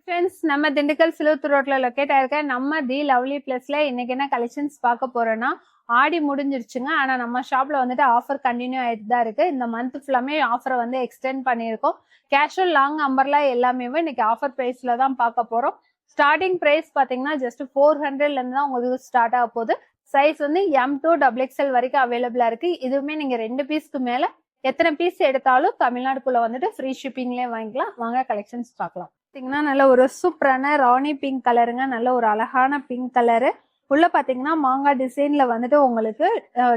Friends, நம்ம திண்டுக்கல் சிலுவத்தூர் ரோட்ல locate ஆயிருக்க நம்ம தி லவ்லி பிளஸ்ல இன்னைக்கு என்ன கலெக்ஷன்ஸ் பார்க்க போறோம்னா, ஆடி முடிஞ்சிருச்சுங்க. ஆனா நம்ம ஷாப்ல வந்துட்டு ஆஃபர் கண்டினியூ ஆயிட்டு தான் இருக்கு. இந்த மந்த் ஃபுல்லாமே ஆஃபரை வந்து எக்ஸ்டெண்ட் பண்ணியிருக்கோம். கேஷுவல் லாங் அம்பர்லா எல்லாமே இன்னைக்கு ஆஃபர் பிரைஸ்ல தான் பார்க்க போறோம். ஸ்டார்டிங் பிரைஸ் பாத்தீங்கன்னா ஜஸ்ட் 400ல இருந்து தான் உங்களுக்கு ஸ்டார்ட் ஆக போகுது. சைஸ் வந்து M2 XXL வரைக்கும் அவைலபிளா இருக்கு. இதுவுமே நீங்க 2 பீஸ்க்கு மேல எத்தனை பீஸ் எடுத்தாலும் தமிழ்நாடுக்குள்ள வந்துட்டு ஃப்ரீ ஷிப்பிங்லேயே வாங்கிக்கலாம். வாங்க கலெக்ஷன்ஸ் பார்க்கலாம். பாத்தீங்கன்னா நல்ல ஒரு சூப்பரான ராணி பிங்க் கலருங்க. நல்ல ஒரு அழகான பிங்க் கலரு. உள்ள பாத்தீங்கன்னா மாங்காய் டிசைன்ல வந்துட்டு உங்களுக்கு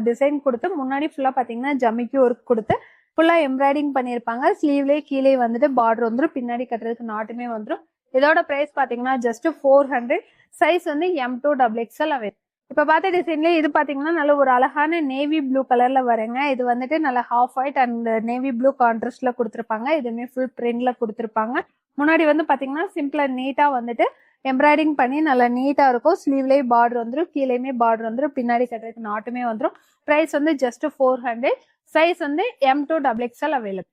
டிசைன் கொடுத்து முன்னாடி ஃபுல்லா பாத்தீங்கன்னா ஜமிக்கி ஒர்க் கொடுத்து ஃபுல்லா எம்ப்ராய்டிங் பண்ணியிருப்பாங்க. ஸ்லீவ்லேயே கீழே வந்துட்டு பார்டர் வந்துடும். பின்னாடி கட்டுறதுக்கு நாட்டுமே வந்துடும். இதோட பிரைஸ் பாத்தீங்கன்னா ஜஸ்ட் 400. சைஸ் வந்து M2 XXL அவைலபிள். இப்ப பார்த்த டிசைன்லேயே இது பாத்தீங்கன்னா நல்ல ஒரு அழகான நேவி ப்ளூ கலர்ல வருங்க. இது வந்துட்டு நல்ல half white and navy blue கான்ட்ராஸ்ட்ல கொடுத்துருப்பாங்க. இதுவுமே ஃபுல் பிரிண்ட்ல கொடுத்துருப்பாங்க. முன்னாடி வந்து பாத்தீங்கன்னா சிம்பிளா நீட்டா வந்துட்டு எம்ப்ராய்டிங் பண்ணி நல்லா நீட்டா இருக்கும். ஸ்லீவ்லேயே பார்டர் வந்துடும், கீழேயுமே பார்டர் வந்துடும், பின்னாடி கட்டுறதுக்கு நாட்டுமே வந்துடும். பிரைஸ் வந்து ஜஸ்ட் 400. சைஸ் வந்து M2 XXL அவைலபிள்.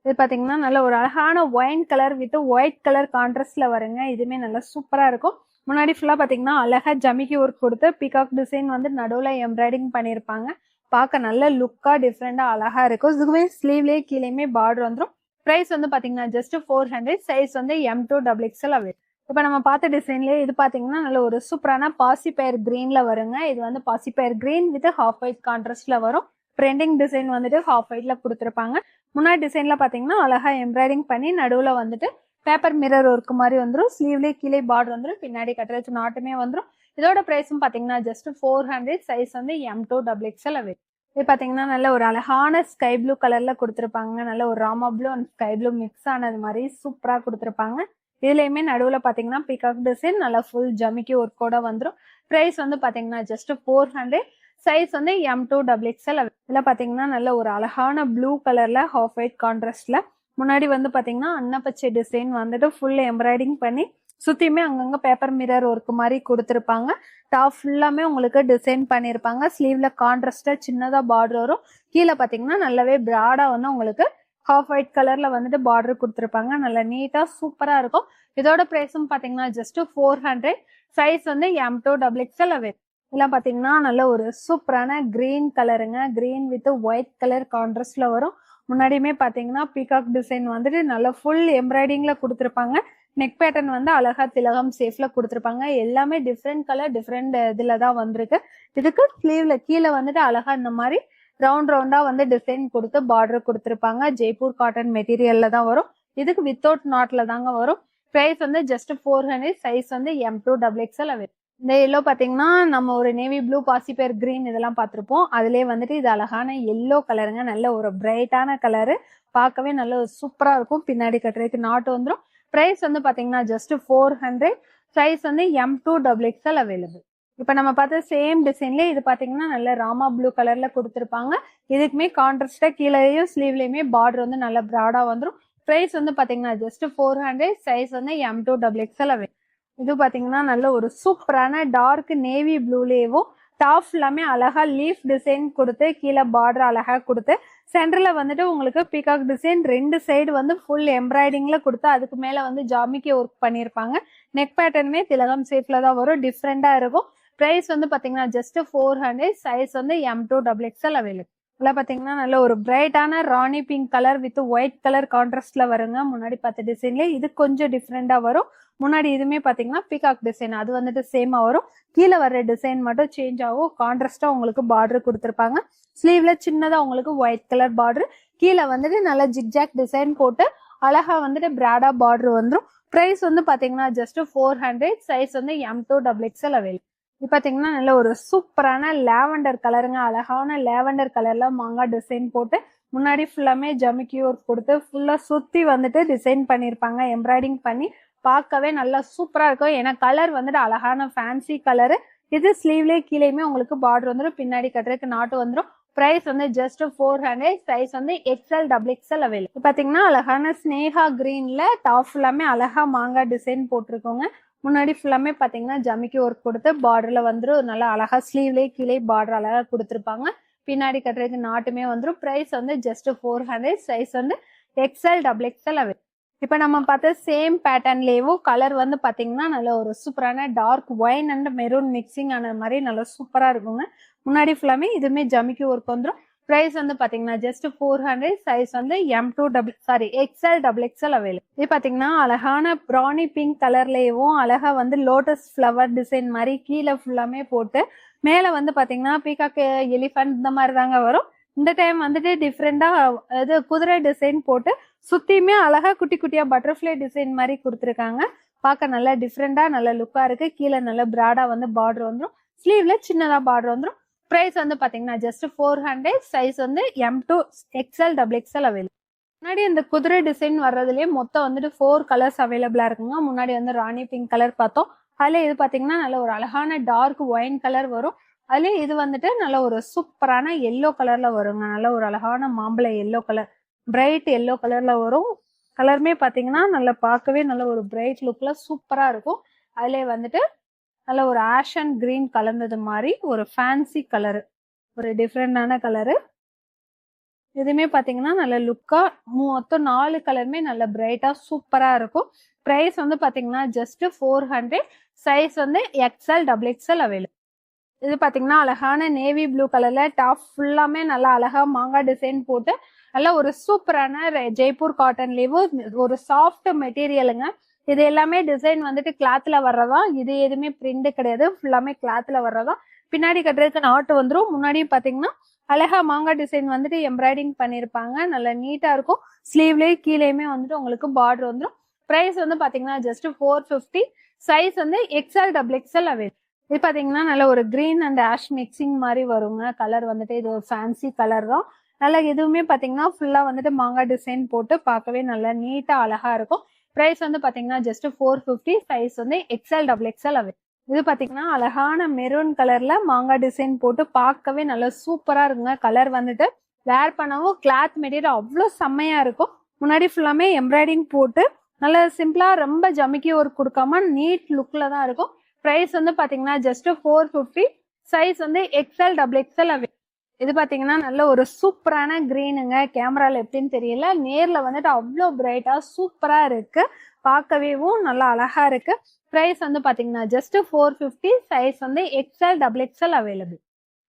இது பாத்தீங்கன்னா நல்ல ஒரு அழகான wine colour with white colour கான்ட்ராஸ்ட்ல வருங்க. இதுவுமே நல்லா சூப்பரா இருக்கும். முன்னாடி ஃபுல்லா பாத்தீங்கன்னா அழகா ஜமிக்கி ஒர்க் கொடுத்து பீகாக் டிசைன் வந்து நடுவுல எம்ப்ராய்டிங் பண்ணிருப்பாங்க. பார்க்க நல்ல லுக்கா டிஃப்ரெண்டா அழகா இருக்கும். இதுவே ஸ்லீவ்லேயே கீழேயுமே பார்டர் வந்துடும். பிரைஸ் வந்து பாத்தீங்கன்னா ஜஸ்ட் 400. சைஸ் வந்து M2 XXL அவைலபிள். இப்ப நம்ம பார்த்த டிசைன்லயே இது பாத்தீங்கன்னா நல்ல ஒரு சூப்பரான பாசிப்பயர் கிரீன்ல வருங்க. இது வந்து பாசிப்பயர் கிரீன் வித் ஹாஃப் ஒயிட் கான்ட்ராஸ்ட்ல வரும். பிரிண்டிங் டிசைன் வந்துட்டு ஹாஃப் ஒயிட்ல கொடுத்துருப்பாங்க. முன்னாடி டிசைன்ல பாத்தீங்கன்னா அழகா எம்ப்ராய்டிங் பண்ணி நடுவுல வந்துட்டு பேப்பர் மிரர் ஒர்க் மாதிரி வந்துடும். ஸ்லீவ்லேயே கீழே பார்டர் வந்துடும், பின்னாடி கட்டுறதுக்கு நாட்டுமே வந்துடும். இதோட பிரைஸும் பாத்தீங்கன்னா ஜஸ்ட் 400. சைஸ் வந்து M2 XXL அவைலபிள். இது பாத்தீங்கன்னா நல்ல ஒரு அழகான ஸ்கை ப்ளூ கலர்ல கொடுத்துருப்பாங்க. நல்ல ஒரு Rama blue and sky blue mix ஆனது மாதிரி சூப்பரா கொடுத்துருப்பாங்க. இதுலயுமே நடுவுல பாத்தீங்கன்னா பீகாக் டிசைன் நல்லா ஃபுல் ஜமிக்கி ஒர்க்கோட வந்துடும். பிரைஸ் வந்து பாத்தீங்கன்னா ஜஸ்ட் 400. சைஸ் வந்து M2 XXL. இதுல பாத்தீங்கன்னா நல்ல ஒரு அழகான ப்ளூ கலர்ல ஹாஃப் ஒயிட் கான்ட்ராஸ்ட்ல முன்னாடி வந்து பாத்தீங்கன்னா அன்னப்பச்சை டிசைன் வந்துட்டு ஃபுல் எம்ப்ராய்டிங் பண்ணி சுத்தியுமே அங்கங்க பேப்பர் மிரர் ஒர்க் மாதிரி கொடுத்துருப்பாங்க. டாப் ஃபுல்லாமே உங்களுக்கு டிசைன் பண்ணிருப்பாங்க. ஸ்லீவ்ல கான்ட்ராஸ்டா சின்னதா பார்டர் வரும். கீழே பாத்தீங்கன்னா நல்லாவே பிராடா வந்து உங்களுக்கு ஹாஃப் ஒயிட் கலர்ல வந்துட்டு பார்டர் கொடுத்துருப்பாங்க. நல்லா நீட்டா சூப்பரா இருக்கும். இதோட பிரைஸும் பாத்தீங்கன்னா ஜஸ்ட் 400. சைஸ் வந்து M2 XXL அவைலபிள். இதெல்லாம் பாத்தீங்கன்னா நல்ல ஒரு சூப்பரான கிரீன் கலருங்க. கிரீன் வித் ஒயிட் கலர் கான்ட்ராஸ்ட்ல வரும். முன்னாடியுமே பாத்தீங்கன்னா பீகாக் டிசைன் வந்துட்டு நல்லா ஃபுல் எம்ப்ராய்டிங்ல கொடுத்துருப்பாங்க. நெக் பேட்டர்ன் வந்து அழகா திலகம் சேஃப்ல கொடுத்துருப்பாங்க. எல்லாமே டிஃப்ரெண்ட் கலர் டிஃப்ரெண்ட் இதுல தான் வந்திருக்கு. இதுக்கு ஸ்லீவ்ல கீழே வந்துட்டு அழகா இந்த மாதிரி ரவுண்ட் ரவுண்டா வந்து டிசைன் கொடுத்து பார்டர் கொடுத்துருப்பாங்க. ஜெய்ப்பூர் காட்டன் மெட்டீரியல்ல தான் வரும். இதுக்கு வித்தவுட் நாட்ல தாங்க வரும். பிரைஸ் வந்து ஜஸ்ட் 400. சைஸ் வந்து M2 XXL அவைலபிள். இந்த எல்லோ பாத்தீங்கன்னா நம்ம ஒரு நேவி ப்ளூ பாசிப்பேர் கிரீன் இதெல்லாம் பார்த்திருப்போம். அதுலயே வந்துட்டு இது அழகான எல்லோ கலருங்க. நல்ல ஒரு பிரைட்டான கலரு. பார்க்கவே நல்ல சூப்பரா இருக்கும். பின்னாடி கட்டுறதுக்கு நாட்டு வந்துடும். பிரைஸ் வந்து பாத்தீங்கன்னா ஜஸ்ட் 400. சைஸ் வந்து M2 XXL அவைலபிள். இப்ப நம்ம பார்த்த சேம் டிசைன்ல இது பாத்தீங்கன்னா நல்ல ராமா ப்ளூ கலர்ல கொடுத்துருப்பாங்க. இதுக்குமே கான்ட்ராஸ்டா கீழேயும் ஸ்லீவ்லயுமே பார்டர் வந்து நல்ல பிராடா வந்துடும். பிரைஸ் வந்து பாத்தீங்கன்னா ஜஸ்ட் 400. சைஸ் வந்து M2 XXL அவைலபிள். இது பாத்தீங்கன்னா நல்ல ஒரு சூப்பரான டார்க் நேவி ப்ளூலேயும் டாப் எல்லாமே அழகா லீஃப் டிசைன் கொடுத்து கீழே பார்டர் அழகா கொடுத்து சென்டர்ல வந்துட்டு உங்களுக்கு பீகாக் டிசைன் 2 சைடு வந்து ஃபுல் எம்ப்ராய்டிங்ல கொடுத்து அதுக்கு மேல வந்து ஜாமிக்கி ஒர்க் பண்ணிருப்பாங்க. நெக் பேட்டர்னுமே திலகம் ஷேப்ல தான் வரும். டிஃப்ரெண்டா இருக்கும். பிரைஸ் வந்து பாத்தீங்கன்னா ஜஸ்ட் 400. சைஸ் வந்து M2 XXL அவைலபிள். இதுல பாத்தீங்கன்னா நல்ல ஒரு பிரைட்டான rani pink colour with white colour கான்ட்ராஸ்ட்ல வருங்க. முன்னாடி பார்த்த டிசைன்ல இது கொஞ்சம் டிஃப்ரெண்டா வரும். முன்னாடி இதுமே பாத்தீங்கன்னா பீகாக் டிசைன் அது வந்துட்டு சேமா வரும். கீழே வர்ற டிசைன் மட்டும் சேஞ்ச் ஆகும். கான்ட்ராஸ்டா உங்களுக்கு பார்டர் கொடுத்துருப்பாங்க. ஸ்லீவ்ல சின்னதா உங்களுக்கு ஒயிட் கலர் பார்டர், கீழே வந்துட்டு நல்ல ஜிக்ஜாக் டிசைன் போட்டு அழகா வந்துட்டு பிராடா பார்டர் வந்துடும். பிரைஸ் வந்து பாத்தீங்கன்னா ஜஸ்ட் 400. சைஸ் வந்து M2 XXL அவைலபிள். இது பாத்தீங்கன்னா நல்ல ஒரு சூப்பரான லாவெண்டர் கலருங்க. அழகான லாவெண்டர் கலர்ல மாங்காய் டிசைன் போட்டு முன்னாடி ஃபுல்லாமே ஜமிக்கி ஒர்க் கொடுத்து ஃபுல்லா சுத்தி வந்துட்டு டிசைன் பண்ணிருப்பாங்க. எம்ப்ராய்டிங் பண்ணி பார்க்கவே நல்லா சூப்பரா இருக்கும். ஏன்னா கலர் வந்துட்டு அழகான ஃபேன்சி கலரு. இது ஸ்லீவ்லேயே கீழேயுமே உங்களுக்கு பார்டர் வந்துடும், பின்னாடி கட்டுறதுக்கு நாட்டு வந்துடும். பிரைஸ் வந்து ஜஸ்ட் 400. சைஸ் வந்து XL XXL அவைலபிள். பாத்தீங்கன்னா அழகான ஸ்னேகா கிரீன்ல டாப் ஃபுல்லாமே அழகா மாங்காய் டிசைன் போட்டிருக்கோங்க. முன்னாடி ஃபுல்லாமே பாத்தீங்கன்னா ஜமிக்கி ஒர்க் கொடுத்து பார்டர்ல வந்துடும். நல்லா அழகா ஸ்லீவ்லேயே கீழே பார்டர் அழகா கொடுத்துருப்பாங்க. பின்னாடி கட்டுறதுக்கு நாட்டுமே வந்துடும். பிரைஸ் வந்து ஜஸ்ட் 400. சைஸ் வந்து XL XXL அவைலபிள். இப்ப நம்ம பார்த்த சேம் பேட்டர்ன்லயும் கலர் வந்து பாத்தீங்கன்னா நல்ல ஒரு சூப்பரான dark wine and maroon mixing ஆன மாதிரி நல்ல சூப்பரா இருக்குங்க. முன்னாடி ஃபுல்லாமே இதுமே ஜமிக்கி ஒர்க் வந்துடும். பிரைஸ் வந்து பாத்தீங்கன்னா ஜஸ்ட் 400. சைஸ் வந்து எக்ஸ்எல் டபுள் எக்ஸ்எல் அவைலபிள். இது பாத்தீங்கன்னா அழகான ப்ரானி பிங்க் கலர்லயும் அழகா வந்து லோட்டஸ் ஃபிளவர் டிசைன் மாதிரி கீழே ஃபுல்லாமே போட்டு மேல வந்து பாத்தீங்கன்னா பீகாக் எலிஃபண்ட் இந்த மாதிரி தாங்க வரும். இந்த டைம் வந்துட்டு டிஃப்ரெண்டா இது குதிரை டிசைன் போட்டு சுத்தியுமே அழகா குட்டி குட்டியா பட்டர்ஃபிளை டிசைன் மாதிரி கொடுத்துருக்காங்க. பார்க்க நல்லா டிஃப்ரெண்டா நல்ல லுக்கா இருக்கு. கீழே நல்ல பிராடா வந்து பார்டர் வந்துடும். ஸ்லீவ்ல சின்னதா பார்டர் வந்துடும். பிரைஸ் வந்து பாத்தீங்கன்னா ஜஸ்ட் 400. சைஸ் வந்து M2 XL double XL available. முன்னாடி இந்த குதிரை டிசைன் வர்றதுலயே மொத்தம் வந்துட்டு 4 கலர்ஸ் அவைலபிளா இருக்குங்க. முன்னாடி வந்து ராணி பிங்க் கலர் பார்த்தோம். அதுல இது பாத்தீங்கன்னா நல்ல ஒரு அழகான டார்க் ஒயின் கலர் வரும். அதுல இது வந்துட்டு நல்ல ஒரு சூப்பரான எல்லோ கலர்ல வருங்க. நல்ல ஒரு அழகான மாம்பழ எல்லோ கலர், பிரைட் எல்லோ கலர்ல வரும். கலருமே பாத்தீங்கன்னா நல்லா பார்க்கவே நல்ல ஒரு பிரைட் லுக்ல சூப்பரா இருக்கும். அதுல வந்துட்டு நல்ல ஒரு ஆஷ் அண்ட் கிரீன் கலந்தது மாதிரி ஒரு ஃபேன்சி கலரு, ஒரு டிஃப்ரெண்டான கலரு. இதுமே பாத்தீங்கன்னா நல்ல லுக்கா மொத்தம் 4 கலருமே நல்ல பிரைட்டா சூப்பரா இருக்கும். பிரைஸ் வந்து பாத்தீங்கன்னா ஜஸ்ட் 400. சைஸ் வந்து XL டபுள் எக்ஸ்எல் அவைலபிள். இது பாத்தீங்கன்னா அழகான நேவி ப்ளூ கலர்ல டாப் ஃபுல்லாமே நல்லா அழகா மாங்காய் டிசைன் போட்டு நல்ல ஒரு சூப்பரான ஜெய்ப்பூர் காட்டன்லயும் ஒரு சாஃப்ட் மெட்டீரியலுங்க. இது எல்லாமே டிசைன் வந்துட்டு கிளாத்ல வர்றதா. இது எதுவுமே பிரிண்ட் கிடையாது, ஃபுல்லாமே கிளாத்ல வர்றதா. பின்னாடி கட்டுறதுக்கு நாட்டு வந்துடும். முன்னாடியும் பாத்தீங்கன்னா அழகா மாங்காய் டிசைன் வந்துட்டு எம்ப்ராய்டிங் பண்ணிருப்பாங்க. நல்லா நீட்டா இருக்கும். ஸ்லீவ்லயே கீழேயுமே வந்துட்டு உங்களுக்கு பார்டர் வந்துடும். பிரைஸ் வந்து பாத்தீங்கன்னா ஜஸ்ட் 450. சைஸ் வந்து XL டபுள் எக்ஸ்எல் அவைலபிள். இது பாத்தீங்கன்னா நல்ல ஒரு கிரீன் அண்ட் ஆஷ் மிக்சிங் மாதிரி வருங்க. கலர் வந்துட்டு இது ஒரு ஃபேன்சி கலர் தான். நல்லா எதுவுமே பாத்தீங்கன்னா ஃபுல்லா வந்துட்டு மாங்காய் டிசைன் போட்டு பார்க்கவே நல்லா நீட்டா அழகா இருக்கும். பிரைஸ் வந்து பாத்தீங்கன்னா ஜஸ்ட் 450. சைஸ் வந்து XL டபுள் எக்ஸ்எல் அவைலபிள். இது பாத்தீங்கன்னா அழகான மெரூன் கலர்ல மாங்காய் டிசைன் போட்டு பார்க்கவே நல்லா சூப்பரா இருக்குங்க. கலர் வந்துட்டு வேர் பண்ணவும் கிளாத் மெட்டீரியல் அவ்வளோ செம்மையா இருக்கும். முன்னாடி ஃபுல்லாமே எம்ப்ராய்டிங் போட்டு நல்லா சிம்பிளா ரொம்ப ஜமிக்கி ஒர்க் கொடுக்காம நீட் லுக்ல தான் இருக்கும். பிரைஸ் வந்து பாத்தீங்கன்னா ஜஸ்ட் 450. சைஸ் வந்து XL டபுள் எக்ஸ்எல் அவைலபிள். இது பாத்தீங்கன்னா நல்ல ஒரு சூப்பரான கிரீனுங்க. கேமரால எப்படின்னு தெரியல, நேர்ல வந்துட்டு அவ்வளோ பிரைட்டா சூப்பரா இருக்கு. பார்க்கவேவும் நல்லா அழகா இருக்கு. பிரைஸ் வந்து பாத்தீங்கன்னா ஜஸ்ட் 450. சைஸ் வந்து XL டபுள் எக்ஸ்எல் அவைலபிள்.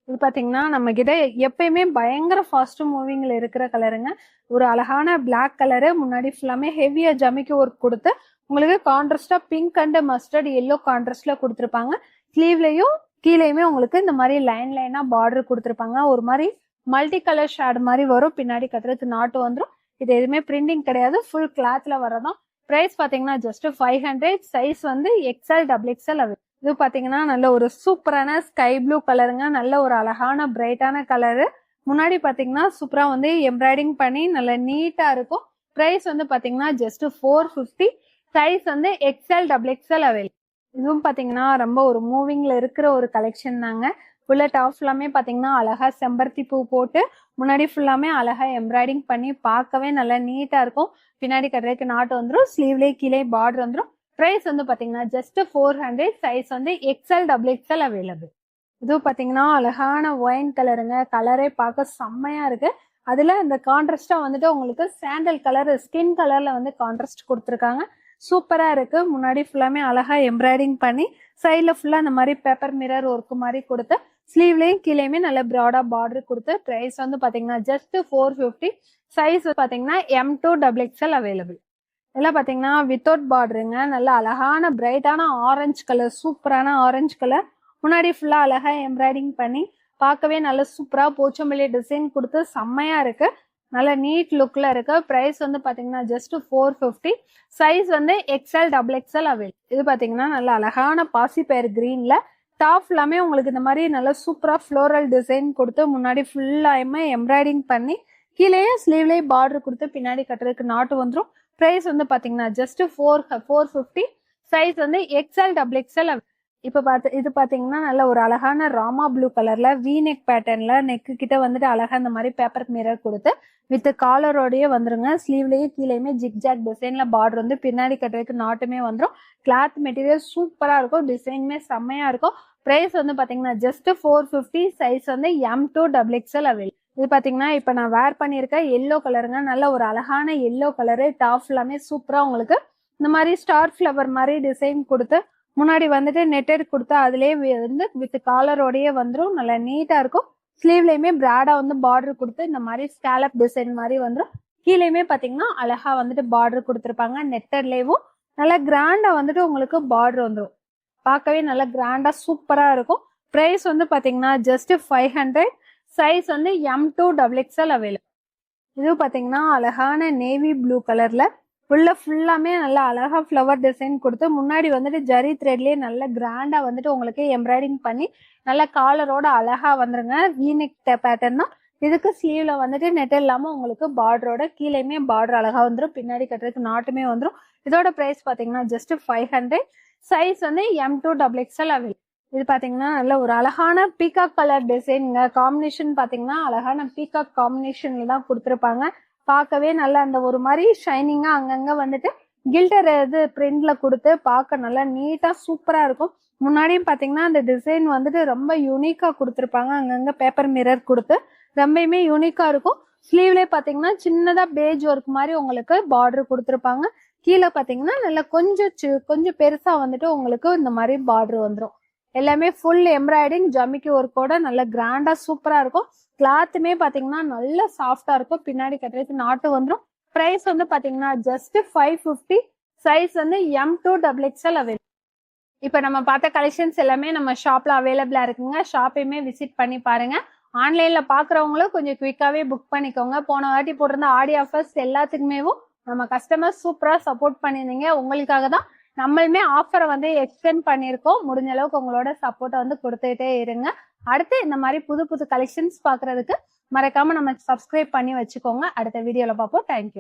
இது பாத்தீங்கன்னா நம்ம கிட்ட எப்பயுமே பயங்கர ஃபாஸ்ட் மூவிங்ல இருக்கிற கலருங்க. ஒரு அழகான பிளாக் கலரு. முன்னாடி ஃபுல்லாமே ஹெவியா ஜமிக்கி ஒர்க் கொடுத்து உங்களுக்கு கான்ட்ராஸ்டா பிங்க் அண்ட் மஸ்டர்ட் எல்லோ கான்ட்ராஸ்ட்ல கொடுத்துருப்பாங்க. ஸ்லீவ்லயும் கீழேயுமே உங்களுக்கு இந்த மாதிரி லைன் லைனா பார்டர் கொடுத்துருப்பாங்க. ஒரு மாதிரி மல்டி கலர் ஷேட் மாதிரி வரும். பின்னாடி கட்டுறதுக்கு நாட்டு வந்துடும். இது எதுவுமே பிரிண்டிங் கிடையாது, ஃபுல் கிளாத்ல வரதான். பிரைஸ் பாத்தீங்கன்னா ஜஸ்ட் 500. சைஸ் வந்து XL டபுள் எக்ஸ்எல் அவைலபிள். இது பாத்தீங்கன்னா நல்ல ஒரு சூப்பரான ஸ்கை ப்ளூ கலருங்க. நல்ல ஒரு அழகான பிரைட்டான கலரு. முன்னாடி பாத்தீங்கன்னா சூப்பரா வந்து எம்ப்ராய்டிங் பண்ணி நல்ல நீட்டா இருக்கும். பிரைஸ் வந்து பாத்தீங்கன்னா ஜஸ்ட் 450. சைஸ் வந்து XL டபுள் எக்ஸ்எல் அவைலபிள். இதுவும் பாத்தீங்கன்னா ரொம்ப ஒரு மூவிங்ல இருக்கிற ஒரு கலெக்ஷன் தாங்க. உள்ள டாப் ஃபுல்லாமே பாத்தீங்கன்னா அழகா செம்பருத்தி பூ போட்டு முன்னாடி ஃபுல்லாமே அழகா எம்ப்ராய்டிங் பண்ணி பார்க்கவே நல்லா நீட்டா இருக்கும். பின்னாடி கட்டுறதுக்கு நாட்டு வந்துடும். ஸ்லீவ்லேயே கீழே பார்டர் வந்துடும். பிரைஸ் வந்து பாத்தீங்கன்னா ஜஸ்ட் 400. சைஸ் வந்து XL டபுள் எக்ஸ்எல் அவைலபிள். இது பாத்தீங்கன்னா அழகான ஒயின் கலருங்க. கலரே பார்க்க செம்மையா இருக்கு. அதுல இந்த கான்ட்ராஸ்டா வந்துட்டு உங்களுக்கு சாண்டல் கலர் ஸ்கின் கலர்ல வந்து கான்ட்ராஸ்ட் கொடுத்துருக்காங்க. சூப்பரா இருக்கு. முன்னாடி ஃபுல்லாமே அழகா எம்ப்ராய்டிங் பண்ணி சைட்ல ஃபுல்லா இந்த மாதிரி பேப்பர் மிரர் ஒர்க் மாதிரி கொடுத்து ஸ்லீவ்லயும் கீழேயுமே நல்ல ப்ராடா பார்டர் கொடுத்து பிரைஸ் வந்து பாத்தீங்கன்னா ஜஸ்ட் 450. சைஸ் பாத்தீங்கன்னா M2 டபுள் எக்ஸ்எல் அவைலபிள். இதெல்லாம் பாத்தீங்கன்னா வித்தவுட் பார்டருங்க. நல்ல அழகான பிரைட்டான ஆரஞ்சு கலர், சூப்பரான ஆரஞ்சு கலர். முன்னாடி ஃபுல்லா அழகா எம்ப்ராய்டிங் பண்ணி பார்க்கவே நல்ல சூப்பரா போச்சம்பள்ளி டிசைன் கொடுத்து செம்மையா இருக்கு. நல்ல நீட் லுக்ல இருக்கு. பிரைஸ் வந்து பாத்தீங்கன்னா ஜஸ்ட் 450. சைஸ் வந்து XL டபுள் எக்ஸ்எல் அவைலபிள். இது பாத்தீங்கன்னா நல்ல அழகான பாசி பயிர் கிரீன்ல டாப் எல்லாமே உங்களுக்கு இந்த மாதிரி நல்ல சூப்பரா ஃப்ளோரல் டிசைன் கொடுத்து முன்னாடி ஃபுல்லாயுமே எம்ப்ராய்டிங் பண்ணி கீழேயே ஸ்லீவ்லேயே பார்டர் கொடுத்து பின்னாடி கட்டுறதுக்கு நாட்டு வந்துடும். பிரைஸ் வந்து பாத்தீங்கன்னா ஜஸ்ட் 450. சைஸ் வந்து XL டபுள் எக்ஸ்எல். இப்ப இது பாத்தீங்கன்னா நல்ல ஒரு அழகான ராமா ப்ளூ கலர்ல வீநெக் பேட்டர்ன்ல நெக்கு கிட்ட வந்துட்டு அழகா இந்த மாதிரி பேப்பர் மிரர் கொடுத்து வித் காலரோடயே வந்துருங்க. ஸ்லீவ்லயே கீழேயுமே ஜிக்ஜாக் டிசைன்ல பார்டர் வந்து பின்னாடி கட்டுறதுக்கு நாட்டுமே வந்துடும். கிளாத் மெட்டீரியல் சூப்பரா இருக்கும். டிசைனுமே செம்மையா இருக்கும். பிரைஸ் வந்து பாத்தீங்கன்னா ஜஸ்ட் 450. சைஸ் வந்து M2 டபுள் எக்ஸ்எல் அவைலபிள். இது பாத்தீங்கன்னா இப்ப நான் வேர் பண்ணியிருக்கேன் எல்லோ கலருங்க. நல்ல ஒரு அழகான எல்லோ கலரு. டாப் எல்லாமே சூப்பரா உங்களுக்கு இந்த மாதிரி ஸ்டார் ஃபிளவர் மாதிரி டிசைன் கொடுத்து முன்னாடி வந்துட்டு நெட்டட் கொடுத்து அதுலயே வந்து வித் காலரோடயே வந்துடும். நல்லா நீட்டா இருக்கும். ஸ்லீவ்லயுமே பிராடா வந்து பார்டர் கொடுத்து இந்த மாதிரி ஸ்கேலப் டிசைன் மாதிரி வந்துடும். கீழேயுமே பாத்தீங்கன்னா அழகா வந்துட்டு பார்டர் கொடுத்துருப்பாங்க. நெட்டட்லேயும் நல்லா கிராண்டா வந்துட்டு உங்களுக்கு பார்டர் வந்துடும். பார்க்கவே நல்லா கிராண்டா சூப்பரா இருக்கும். பிரைஸ் வந்து பாத்தீங்கன்னா ஜஸ்ட் 500. சைஸ் வந்து M2XXL அவைலபிள். இது பாத்தீங்கன்னா அழகான நேவி ப்ளூ கலர்ல உள்ள ஃபுல்லாமே நல்லா அழகா ஃப்ளவர் டிசைன் கொடுத்து முன்னாடி வந்துட்டு ஜரி த்ரெட்லயே நல்ல கிராண்டா வந்துட்டு உங்களுக்கு எம்ப்ராய்டிங் பண்ணி நல்ல காலரோட அழகா வந்துருங்க. வீனெக் பேட்டர்ன் தான். இதுக்கு ஸ்லீவ்ல வந்துட்டு நெட் இல்லாம உங்களுக்கு பார்டரோட கீழேயுமே பார்டர் அழகா வந்துடும். பின்னாடி கட்டுறதுக்கு நாட்டுமே வந்துடும். இதோட பிரைஸ் பாத்தீங்கன்னா ஜஸ்ட் 500. சைஸ் வந்து M2XXL அவைலபிள். இது பாத்தீங்கன்னா நல்ல ஒரு அழகான பீகாக் கலர் டிசைனுங்க. காம்பினேஷன் பாத்தீங்கன்னா அழகான பீகாக் காம்பினேஷன்ல தான் கொடுத்துருப்பாங்க. பார்க்கவே நல்லா அந்த ஒரு மாதிரி ஷைனிங்கா அங்கங்க வந்துட்டு கில்டர் இது பிரிண்ட்ல கொடுத்து பார்க்க நல்லா நீட்டா சூப்பரா இருக்கும். முன்னாடியும் பாத்தீங்கன்னா அந்த டிசைன் வந்துட்டு ரொம்ப யூனிக்கா கொடுத்துருப்பாங்க. அங்கங்க பேப்பர் மிரர் கொடுத்து ரொம்பயுமே யூனிக்கா இருக்கும். ஸ்லீவ்லயே பாத்தீங்கன்னா சின்னதா பேஜ் ஒர்க் மாதிரி உங்களுக்கு பார்டர் கொடுத்துருப்பாங்க. கீழே பாத்தீங்கன்னா நல்லா கொஞ்சம் பெருசா வந்துட்டு உங்களுக்கு இந்த மாதிரி பார்டர் வந்துடும். எல்லாமே ஃபுல் எம்ப்ராய்டிங் ஜமிக்கி ஒர்க்கோட நல்ல கிராண்டா சூப்பரா இருக்கும். கிளாத்துமே பாத்தீங்கன்னா நல்ல சாஃப்டா இருக்கும். பின்னாடி கட்டுறதுக்கு நாட்டு வந்துடும். பிரைஸ் வந்து பாத்தீங்கன்னா ஜஸ்ட் 550. சைஸ் வந்து M2XXL அவைலபிள். இப்ப நம்ம பார்த்த கலெக்ஷன்ஸ் எல்லாமே நம்ம ஷாப்ல அவைலபிளா இருக்குங்க. ஷாப்பையுமே விசிட் பண்ணி பாருங்க. ஆன்லைன்ல பாக்குறவங்களும் கொஞ்சம் குவிக்காவே புக் பண்ணிக்கோங்க. போன வாட்டி போட்டிருந்த ஆடி ஆஃபர்ஸ் எல்லாத்துக்குமே நம்ம கஸ்டமர் சூப்பரா சப்போர்ட் பண்ணியிருந்தீங்க. உங்களுக்காக தான் நம்மளுமே ஆஃபரை வந்து எக்ஸ்டெண்ட் பண்ணியிருக்கோம். முடிஞ்ச அளவுக்கு உங்களோட சப்போர்ட்டை வந்து கொடுத்துட்டே இருங்க. அடுத்து இந்த மாதிரி புது புது கலெக்ஷன்ஸ் பாக்குறதுக்கு மறக்காம நம்ம சப்ஸ்கிரைப் பண்ணி வச்சுக்கோங்க. அடுத்த வீடியோல பார்ப்போம். தேங்க்யூ.